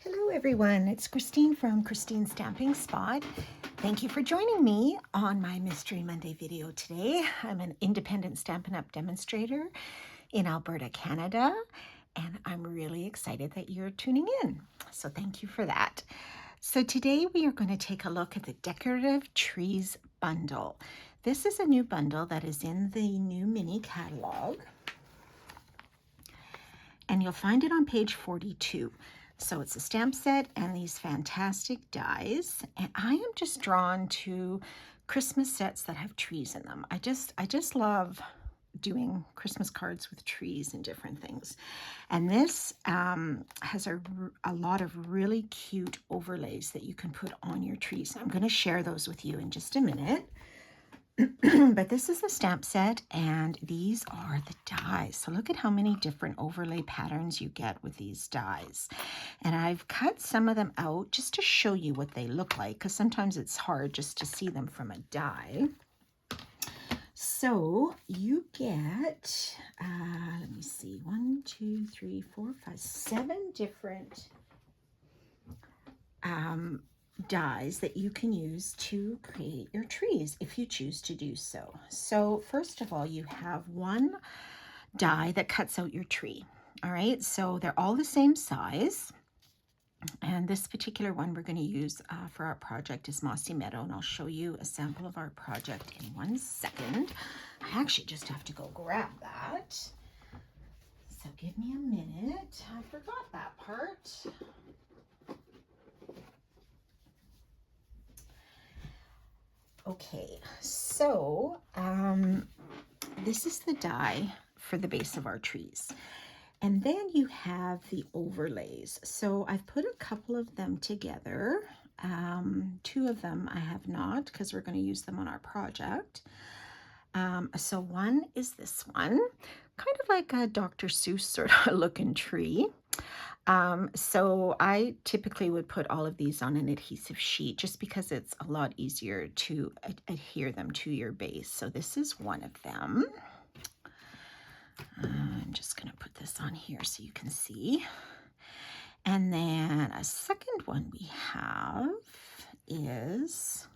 Hello everyone, it's Christine from Christine's Stamping Spot. Thank you for joining me on my Mystery Monday video today. I'm an independent Stampin' Up! Demonstrator in Alberta, Canada, and I'm really excited that you're tuning in. So thank you for that. So today we are going to take a look at the Decorative Trees bundle. This is a new bundle that is in the new mini catalog, and you'll find it on page 42. So it's a stamp set and these fantastic dies, and I am just drawn to Christmas sets that have trees in them. I just love doing Christmas cards with trees and different things. And this has a lot of really cute overlays that you can put on your trees. I'm going to share those with you in just a minute. But this is a stamp set, and these are the dies. So look at how many different overlay patterns you get with these dies. And I've cut some of them out just to show you what they look like, because sometimes it's hard just to see them from a die. So you get, let me see, 1, 2, 3, 4, 5, 7 different dies that you can use to create your trees if you choose to do so. So first of all, you have one die that cuts out your tree. All right, so they're all the same size. And this particular one we're going to use for our project is Mossy Meadow, and I'll show you a sample of our project in 1 second. I actually just have to go grab that. So give me a minute. I forgot that part. Okay, so this is the die for the base of our trees. And then you have the overlays. So I've put a couple of them together. 2 of them I have not, because we're going to use them on our project. So one is this one, kind of like a Dr. Seuss sort of looking tree. So I typically would put all of these on an adhesive sheet just because it's a lot easier to adhere them to your base. So this is one of them. I'm just going to put this on here so you can see. And then a second one we have is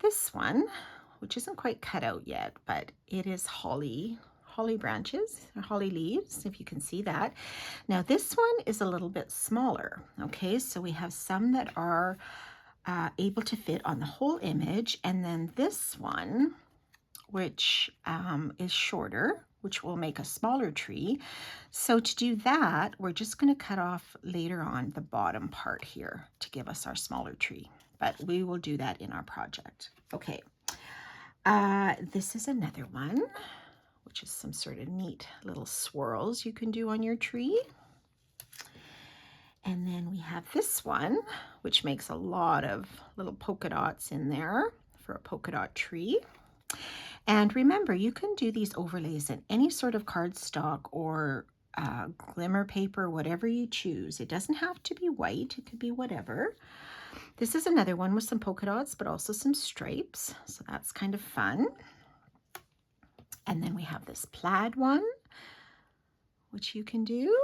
this one, which isn't quite cut out yet, but it is holly branches, or holly leaves, if you can see that. Now this one is a little bit smaller. Okay, so we have some that are able to fit on the whole image, and then this one, which is shorter, which will make a smaller tree. So to do that, we're just going to cut off later on the bottom part here to give us our smaller tree, but we will do that in our project. Okay, this is another one, which is some sort of neat little swirls you can do on your tree. And then we have this one, which makes a lot of little polka dots in there for a polka dot tree. And remember, you can do these overlays in any sort of cardstock or glimmer paper, whatever you choose. It doesn't have to be white, it could be whatever. This is another one with some polka dots, but also some stripes, so that's kind of fun. And then we have this plaid one, which you can do.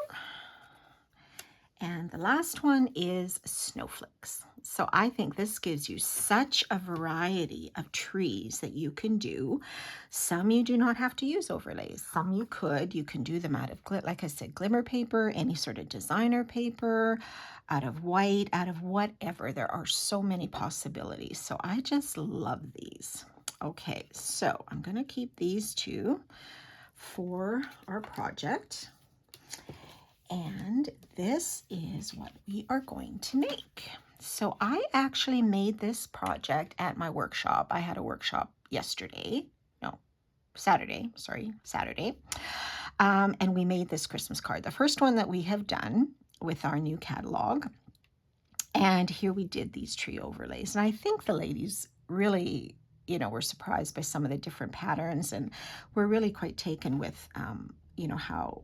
And the last one is snowflakes. So I think this gives you such a variety of trees that you can do. Some you do not have to use overlays. Some you could. You can do them out of, like I said, glimmer paper, any sort of designer paper, out of white, out of whatever. There are so many possibilities. So I just love these. Okay, so I'm going to keep these 2 for our project. And this is what we are going to make. So I actually made this project at my workshop. I had a workshop Saturday. And we made this Christmas card, the first one that we have done with our new catalog. And here we did these tree overlays. And I think the ladies really, were surprised by some of the different patterns, and we're really quite taken with how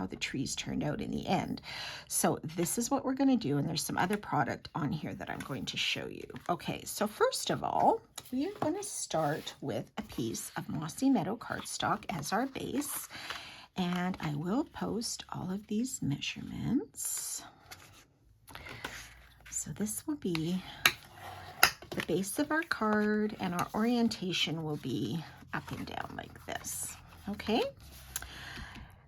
the trees turned out in the end. So this is what we're going to do, and there's some other product on here that I'm going to show you. Okay, so first of all, we are going to start with a piece of Mossy Meadow cardstock as our base, and I will post all of these measurements So this will be the base of our card, and our orientation will be up and down like this. Okay.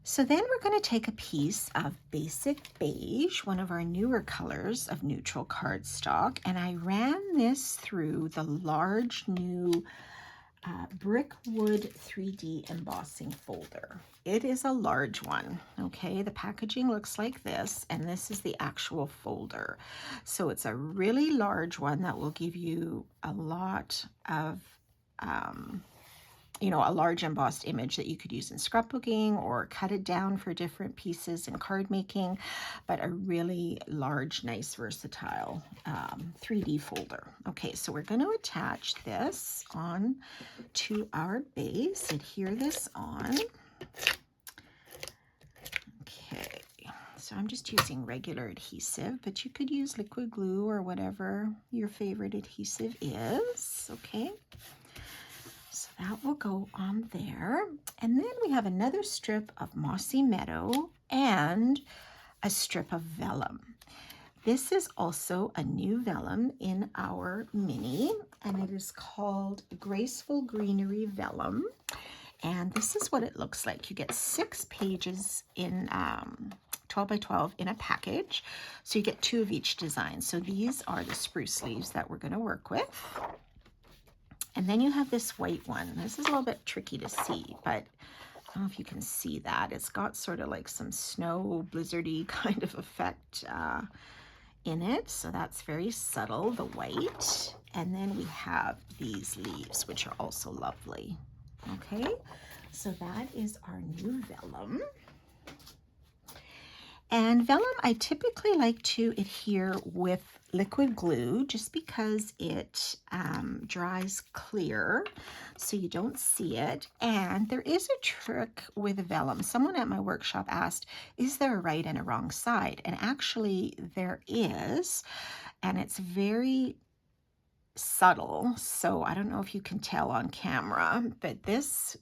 So then we're going to take a piece of basic beige, one of our newer colors of neutral cardstock, and I ran this through the large new Brickwood 3D embossing folder. It is a large one, okay? The packaging looks like this, and this is the actual folder. So it's a really large one that will give you a lot of a large embossed image that you could use in scrapbooking or cut it down for different pieces in card making, but a really large, nice, versatile 3D folder. Okay, so we're going to attach this on to our base, adhere this on. Okay, so I'm just using regular adhesive, but you could use liquid glue or whatever your favorite adhesive is, okay? So that will go on there. And then we have another strip of Mossy Meadow and a strip of vellum. This is also a new vellum in our mini, and it is called Graceful Greenery Vellum. And this is what it looks like. You get 6 pages in 12 by 12 in a package. So you get 2 of each design. So these are the spruce leaves that we're going to work with. And then you have this white one. This is a little bit tricky to see, but I don't know if you can see that. It's got sort of like some snow blizzardy kind of effect in it. So that's very subtle, the white. And then we have these leaves, which are also lovely. Okay, so that is our new vellum. And vellum, I typically like to adhere with liquid glue just because it dries clear so you don't see it. And there is a trick with vellum. Someone at my workshop asked, is there a right and a wrong side? And actually there is, and it's very subtle. So I don't know if you can tell on camera, but this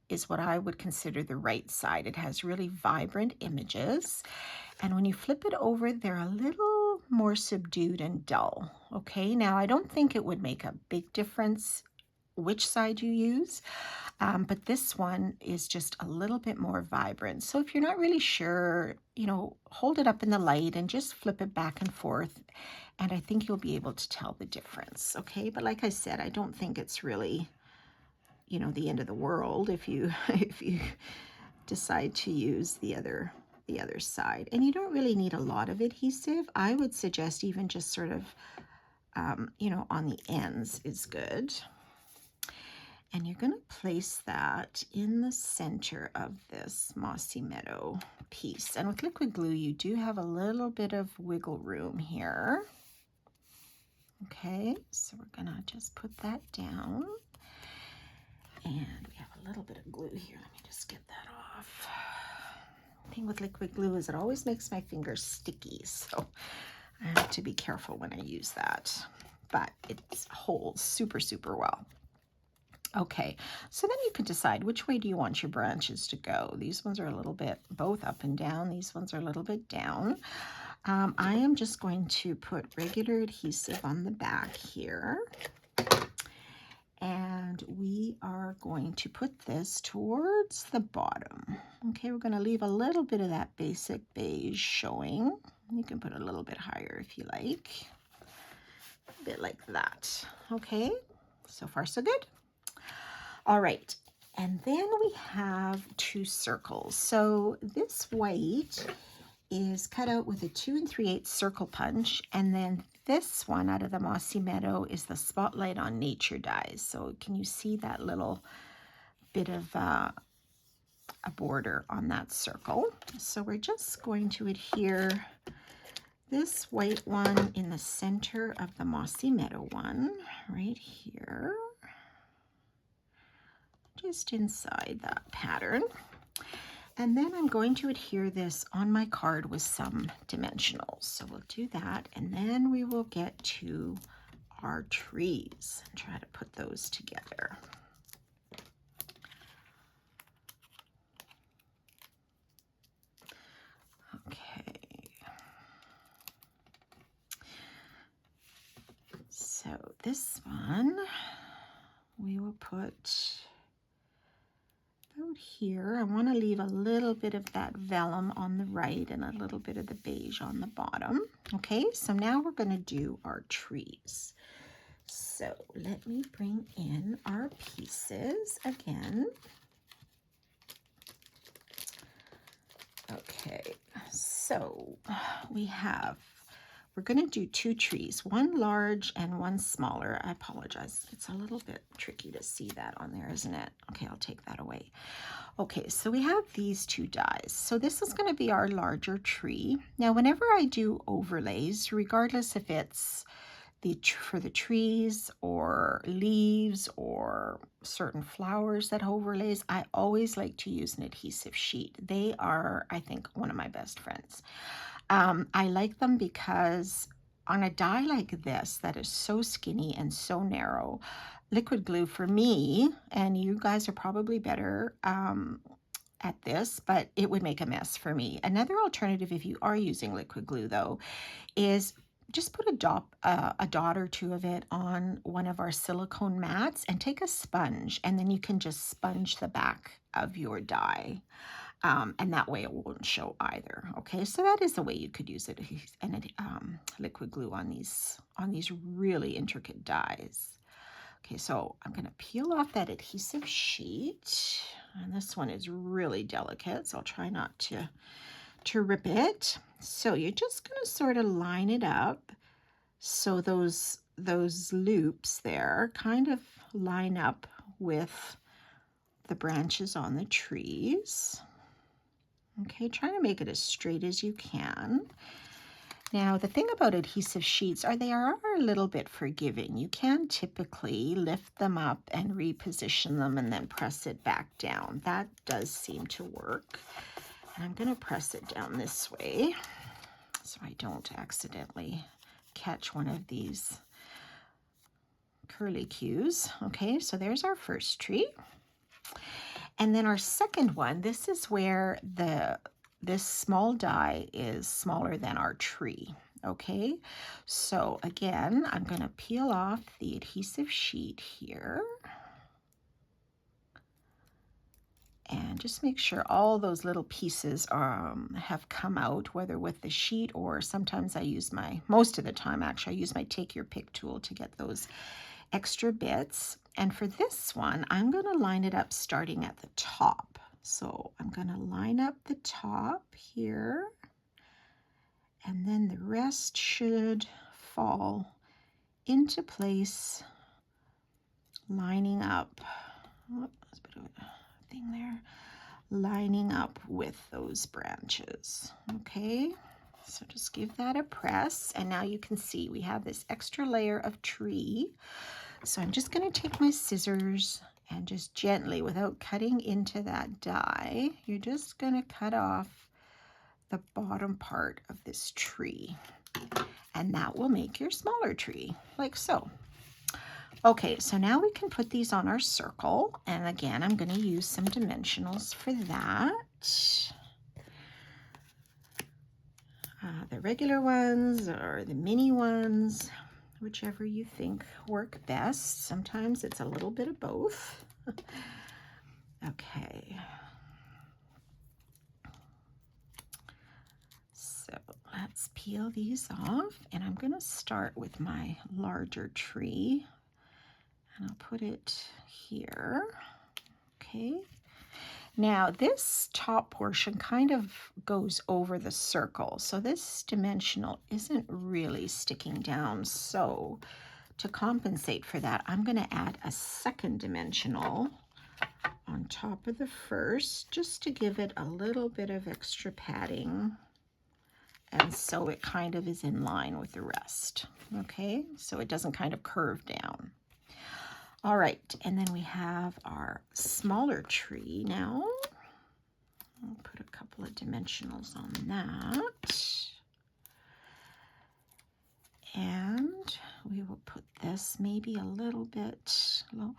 is what I would consider the right side. It has really vibrant images. And when you flip it over, they're a little more subdued and dull. Okay, now I don't think it would make a big difference which side you use, but this one is just a little bit more vibrant. So if you're not really sure, hold it up in the light and just flip it back and forth. And I think you'll be able to tell the difference. Okay, but like I said, I don't think it's really, the end of the world if you decide to use the other side. And you don't really need a lot of adhesive. I would suggest even just sort of on the ends is good. And you're going to place that in the center of this Mossy Meadow piece. And with liquid glue, you do have a little bit of wiggle room here. Okay, so we're going to just put that down. And we have a little bit of glue here. Let me just get that off. The thing with liquid glue is it always makes my fingers sticky, so I have to be careful when I use that. But it holds super, super well. Okay, so then you can decide which way do you want your branches to go. These ones are a little bit both up and down. These ones are a little bit down. I am just going to put regular adhesive on the back here. And we are going to put this towards the bottom. Okay, we're going to leave a little bit of that basic beige showing. You can put it a little bit higher if you like. A bit like that. Okay, so far so good. All right, and then we have 2 circles. So this white is cut out with a 2 3/8 circle punch, and then this one out of the Mossy Meadow is the Spotlight on Nature dies. So can you see that little bit of a border on that circle? So we're just going to adhere this white one in the center of the Mossy Meadow one, right here, just inside that pattern. And then I'm going to adhere this on my card with some dimensionals. So we'll do that, and then we will get to our trees and try to put those together. Okay. this one we will put out here. I want to leave a little bit of that vellum on the right and a little bit of the beige on the bottom. Okay, so now we're going to do our trees. So let me bring in our pieces again. Okay, so we're going to do two trees, one large and one smaller. I apologize. It's a little bit tricky to see that on there, isn't it? Okay, I'll take that away. Okay, so we have these two dies. So this is going to be our larger tree. Now, whenever I do overlays, regardless if it's for the trees or leaves or certain flowers that overlays, I always like to use an adhesive sheet. They are, I think, one of my best friends. I like them because on a die like this that is so skinny and so narrow, liquid glue for me, and you guys are probably better at this, but it would make a mess for me. Another alternative, if you are using liquid glue though, is just put a dot or two of it on one of our silicone mats and take a sponge, and then you can just sponge the back of your die. And that way it won't show either. Okay, so that is the way you could use it, and liquid glue on these really intricate dies. Okay, so I'm going to peel off that adhesive sheet, and this one is really delicate, so I'll try not to rip it. So you're just going to sort of line it up so those loops there kind of line up with the branches on the trees. Okay, try to make it as straight as you can. Now, the thing about adhesive sheets are they are a little bit forgiving. You can typically lift them up and reposition them and then press it back down. That does seem to work. And I'm going to press it down this way so I don't accidentally catch one of these curly cues. Okay, so there's our first tree. And then our second one, this is where this small die is smaller than our tree. Okay, so again, I'm going to peel off the adhesive sheet here. And just make sure all those little pieces have come out, whether with the sheet or sometimes I use most of the time actually, I use my take your pick tool to get those extra bits. And for this one, I'm going to line it up starting at the top. So I'm going to line up the top here, and then the rest should fall into place, lining up. Oh, there's a bit of a thing there. Lining up with those branches. Okay, so just give that a press, and now you can see we have this extra layer of tree. So I'm just going to take my scissors and just gently, without cutting into that die, you're just going to cut off the bottom part of this tree, and that will make your smaller tree, like so. Okay, so now we can put these on our circle, and again, I'm going to use some dimensionals for that. The regular ones or the mini ones, whichever you think work best. Sometimes it's a little bit of both. Okay. So let's peel these off, and I'm going to start with my larger tree, and I'll put it here. Okay. Now this top portion kind of goes over the circle, so this dimensional isn't really sticking down. So to compensate for that, I'm going to add a second dimensional on top of the first, just to give it a little bit of extra padding, and so it kind of is in line with the rest. Okay, so it doesn't kind of curve down. All right, and then we have our smaller tree now. I'll put a couple of dimensionals on that. And we will put this maybe a little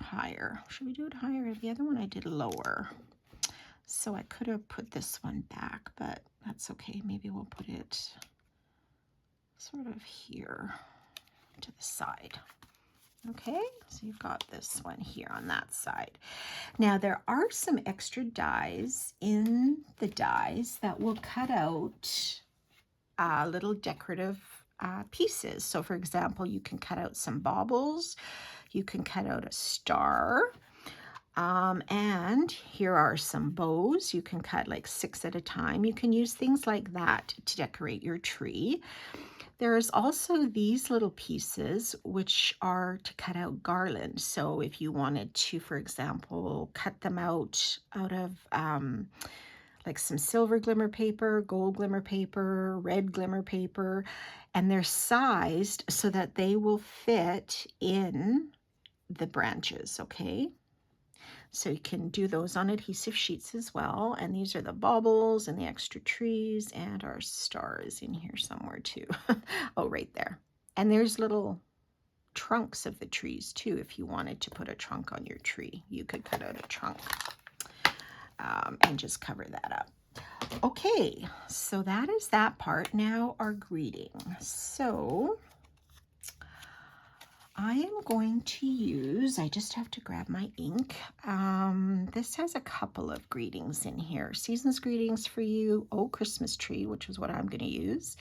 higher. Should we do it higher? The other one I did lower. So I could have put this one back, but that's okay. Maybe we'll put it sort of here to the side. Okay, so you've got this one here on that side. Now there are some extra dies in the dies that will cut out little decorative pieces. So for example, you can cut out some baubles, you can cut out a star, and here are some bows. You can cut like 6 at a time. You can use things like that to decorate your tree. There's also these little pieces which are to cut out garland. So if you wanted to, for example, cut them out of like some silver glimmer paper, gold glimmer paper, red glimmer paper, and they're sized so that they will fit in the branches, okay? So you can do those on adhesive sheets as well. And these are the baubles and the extra trees, and our stars in here somewhere too. Oh, right there. And there's little trunks of the trees too. If you wanted to put a trunk on your tree, you could cut out a trunk and just cover that up. Okay, so that is that part. Now our greeting. So I am going to use, I just have to grab my ink. This has a couple of greetings in here. Season's greetings for you. Oh, Christmas tree, which is what I'm going to use.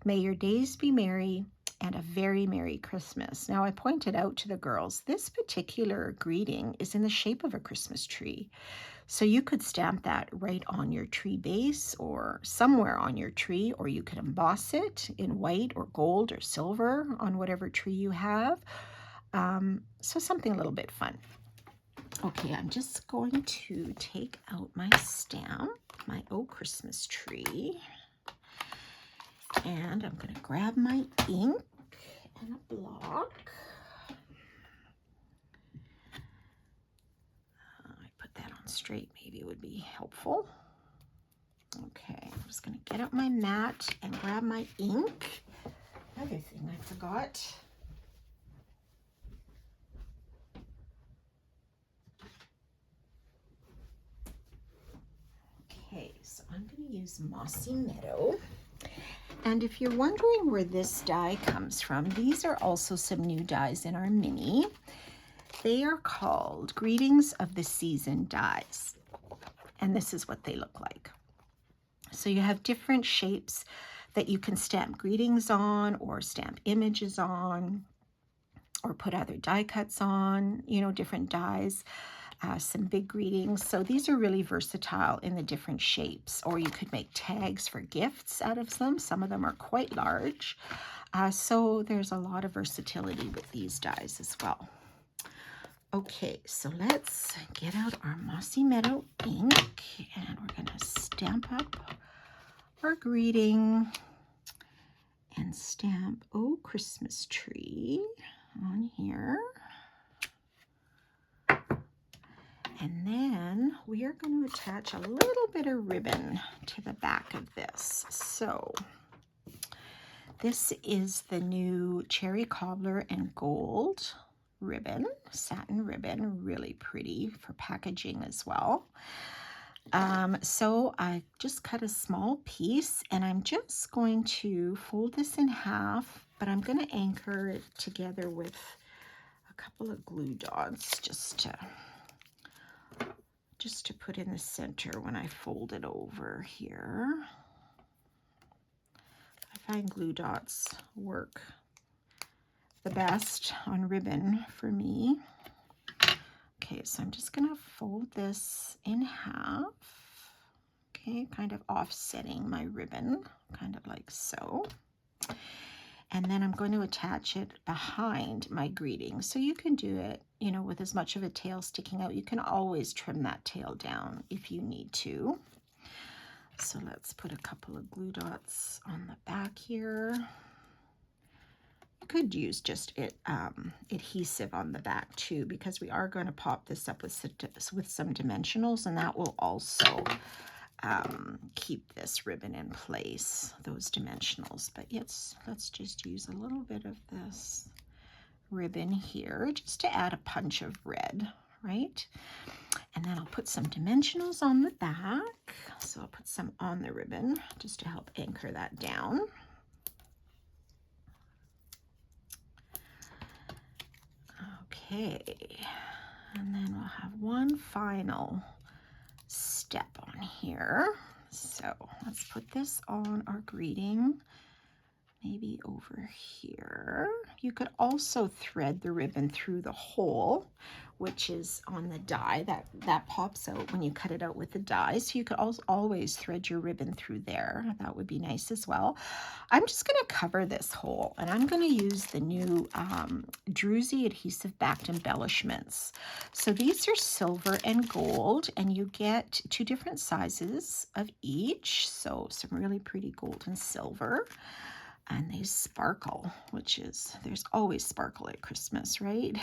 May your days be merry and a very Merry Christmas. Now I pointed out to the girls, this particular greeting is in the shape of a Christmas tree. So you could stamp that right on your tree base or somewhere on your tree, or you could emboss it in white or gold or silver on whatever tree you have. So something a little bit fun. Okay, I'm just going to take out my stamp, my Oh Christmas Tree, and I'm going to grab my ink and a block. That on straight maybe would be helpful. Okay, I'm just going to get out my mat and grab my ink. Another thing I forgot. Okay, so I'm going to use Mossy Meadow. And if you're wondering where this die comes from, these are also some new dies in our mini. They are called Greetings of the Season dies. And this is what they look like. So you have different shapes that you can stamp greetings on or stamp images on or put other die cuts on, you know, different dies, some big greetings. So these are really versatile in the different shapes, or you could make tags for gifts out of them. Some of them are quite large. So there's a lot of versatility with these dies as well. Okay, so let's get out our Mossy Meadow ink and we're going to stamp up our greeting and stamp Oh Christmas Tree on here. And then we are going to attach a little bit of ribbon to the back of this. So this is the new Cherry Cobbler and Gold ribbon, satin ribbon, really pretty for packaging as well. So I just cut a small piece and I'm just going to fold this in half, but I'm going to anchor it together with a couple of glue dots just to put in the center when I fold it over here. I find glue dots work the best on ribbon for me. Okay, so I'm just going to fold this in half. Okay, kind of offsetting my ribbon, kind of like so. And then I'm going to attach it behind my greeting. So you can do it, you know, with as much of a tail sticking out. You can always trim that tail down if you need to. So let's put a couple of glue dots on the back here. You could use just adhesive on the back too, because we are going to pop this up with some dimensionals, and that will also keep this ribbon in place, those dimensionals. But yes, let's just use a little bit of this ribbon here just to add a punch of red, right? And then I'll put some dimensionals on the back. So I'll put some on the ribbon just to help anchor that down. Okay, and then we'll have one final step on here. So let's put this on our greeting, maybe over here. You could also thread the ribbon through the hole, which is on the die that pops out when you cut it out with the die. So you could also always thread your ribbon through there. That would be nice as well. I'm just going to cover this hole, and I'm going to use the new Druzy adhesive backed embellishments. So these are silver and gold, and you get 2 different sizes of each. So some really pretty gold and silver. And they sparkle, which is, there's always sparkle at Christmas, right?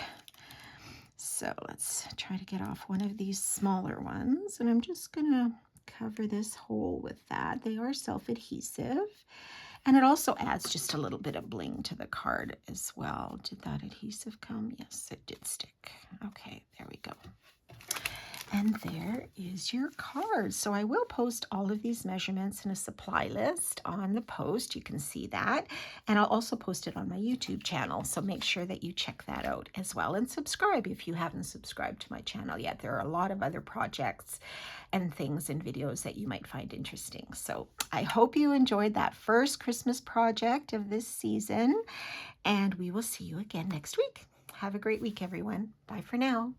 So let's try to get off one of these smaller ones. And I'm just gonna cover this hole with that. They are self-adhesive. And it also adds just a little bit of bling to the card as well. Did that adhesive come? Yes, it did stick. Okay, there we go. And there is your card. So I will post all of these measurements in a supply list on the post. You can see that. And I'll also post it on my YouTube channel. So make sure that you check that out as well. And subscribe if you haven't subscribed to my channel yet. There are a lot of other projects and things and videos that you might find interesting. So I hope you enjoyed that first Christmas project of this season. And we will see you again next week. Have a great week, everyone. Bye for now.